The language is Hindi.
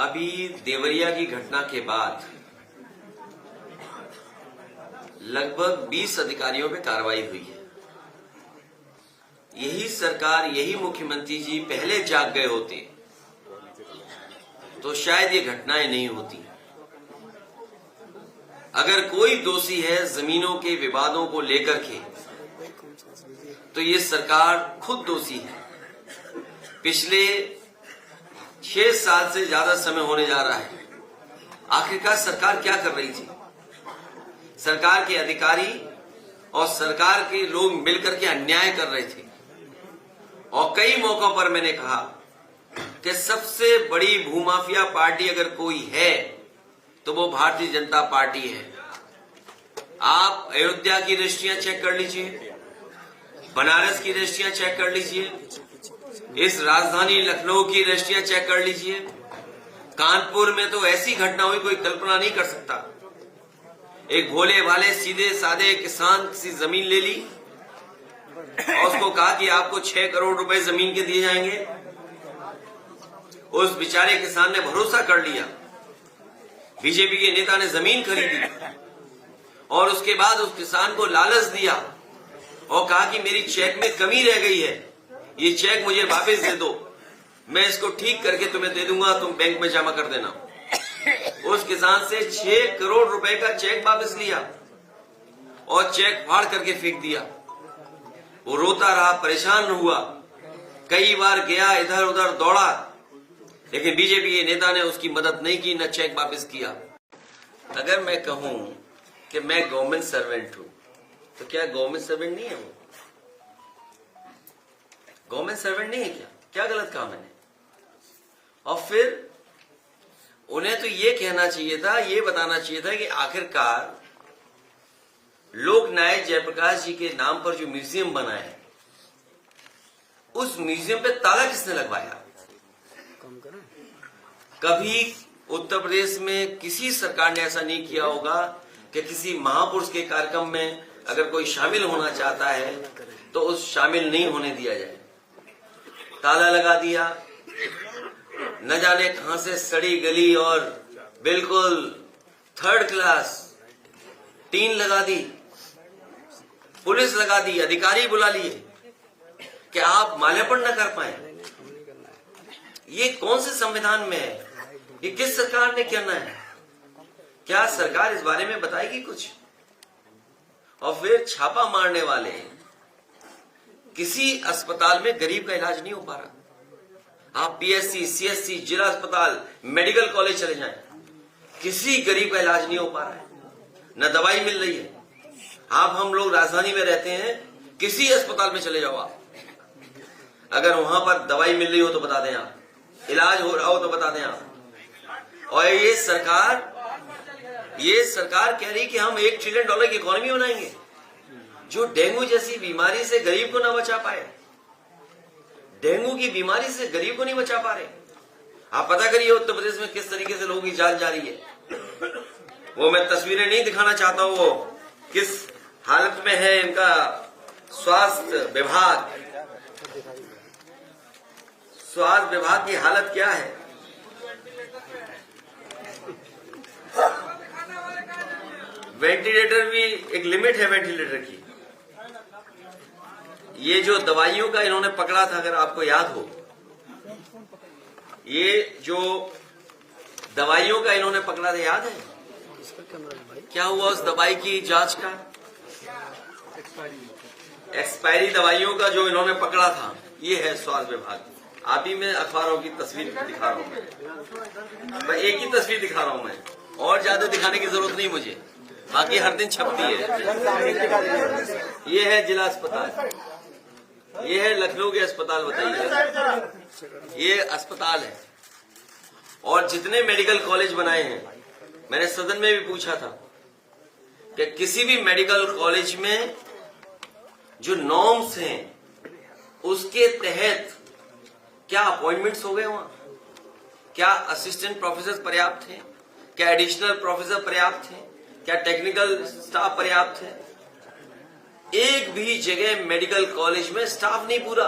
अभी देवरिया की घटना के बाद लगभग 20 अधिकारियों पे कार्रवाई हुई है। यही सरकार, यही मुख्यमंत्री जी पहले जाग गए होते तो शायद ये घटनाएं नहीं होती। अगर कोई दोषी है जमीनों के विवादों को लेकर के तो ये सरकार खुद दोषी है। पिछले 6 साल से ज्यादा समय होने जा रहा है। आखिरकार सरकार क्या कर रही थी? सरकार के अधिकारी और सरकार के लोग मिलकर के अन्याय कर रहे थे। और कई मौकों पर मैंने कहा कि सबसे बड़ी भूमाफिया पार्टी अगर कोई है तो वो भारतीय जनता पार्टी है। आप अयोध्या की रजिस्ट्रियां चेक कर लीजिए, बनारस की रजिस्ट्रियां चेक कर लीजिए, इस राजधानी लखनऊ की रजिस्ट्रियां चेक कर लीजिए। कानपुर में तो ऐसी घटना हुई कोई कल्पना नहीं कर सकता। एक भोले वाले सीधे साधे किसान किसी जमीन ले ली और उसको कहा कि आपको 6 करोड़ रुपए जमीन के दिए जाएंगे। उस बेचारे किसान ने भरोसा कर लिया। बीजेपी के नेता ने जमीन खरीदी और उसके बाद उस किसान को लालच दिया और कहा कि मेरी चेक में कमी रह गई है, ये चेक मुझे वापस दे दो, मैं इसको ठीक करके तुम्हें दे दूंगा, तुम बैंक में जमा कर देना। उस किसान से 6 करोड़ रुपए का चेक वापस लिया और चेक फाड़ करके फेंक दिया। वो रोता रहा, परेशान हुआ, कई बार गया, इधर उधर दौड़ा, लेकिन बीजेपी के नेता ने उसकी मदद नहीं की, न चेक वापस किया। अगर मैं कहूं कि मैं गवर्नमेंट सर्वेंट हूं तो क्या गवर्नमेंट सर्वेंट नहीं है? वो गवर्नमेंट सर्वेंट नहीं है क्या? क्या गलत कहा मैंने? और फिर उन्हें तो ये कहना चाहिए था, ये बताना चाहिए था कि आखिरकार लोक नायक जयप्रकाश जी के नाम पर जो म्यूजियम बना है, उस म्यूजियम पे ताला किसने लगवाया? कभी उत्तर प्रदेश में किसी सरकार ने ऐसा नहीं किया होगा कि किसी महापुरुष के कार्यक्रम में अगर कोई शामिल होना चाहता है तो उस शामिल नहीं होने दिया जाए। ताला लगा दिया, न जाने कहां से सड़ी गली और बिल्कुल 3rd क्लास टीन लगा दी, पुलिस लगा दी, अधिकारी बुला लिए कि आप माल्यार्पण न कर पाए। ये कौन से संविधान में है? ये किस सरकार ने करना है? क्या सरकार इस बारे में बताएगी कुछ? और फिर छापा मारने वाले, किसी अस्पताल में गरीब का इलाज नहीं हो पा रहा। आप पीएससी, सीएससी, जिला अस्पताल, मेडिकल कॉलेज चले जाएं, किसी गरीब का इलाज नहीं हो पा रहा है, न दवाई मिल रही है। आप हम लोग राजधानी में रहते हैं, किसी अस्पताल में चले जाओ आप, अगर वहां पर दवाई मिल रही हो तो बता दें आप, इलाज हो रहा हो तो बता दें आप। और ये सरकार कह रही कि हम $1 ट्रिलियन की इकोनॉमी बनाएंगे। जो डेंगू जैसी बीमारी से गरीब को ना बचा पाए, डेंगू की बीमारी से गरीब को नहीं बचा पा रहे। आप पता करिए उत्तर प्रदेश में किस तरीके से लोगों की जान जा रही है। वो मैं तस्वीरें नहीं दिखाना चाहता हूं, वो किस हालत में है इनका स्वास्थ्य विभाग की हालत क्या है। वेंटिलेटर भी एक लिमिट है वेंटिलेटर की। ये जो दवाइयों का इन्होंने पकड़ा था, अगर आपको याद हो, ये जो दवाइयों का इन्होंने पकड़ा था, याद है क्या हुआ उस दवाई की जांच का? एक्सपायरी दवाइयों का जो इन्होंने पकड़ा था, ये है स्वास्थ्य विभाग। आप ही मैं अखबारों की तस्वीर दिखा रहा हूं, मैं एक ही तस्वीर दिखा रहा हूं, मैं और ज्यादा दिखाने की जरूरत नहीं मुझे, बाकी हर दिन छपती है। ये है जिला अस्पताल, ये है लखनऊ के अस्पताल, बताइए ये अस्पताल है। और जितने मेडिकल कॉलेज बनाए हैं, मैंने सदन में भी पूछा था कि किसी भी मेडिकल कॉलेज में जो नॉर्म्स हैं उसके तहत क्या अपॉइंटमेंट्स हो गए वहां? क्या असिस्टेंट प्रोफेसर पर्याप्त थे? क्या एडिशनल प्रोफेसर पर्याप्त थे? क्या टेक्निकल स्टाफ पर्याप्त है? एक भी जगह मेडिकल कॉलेज में स्टाफ नहीं पूरा।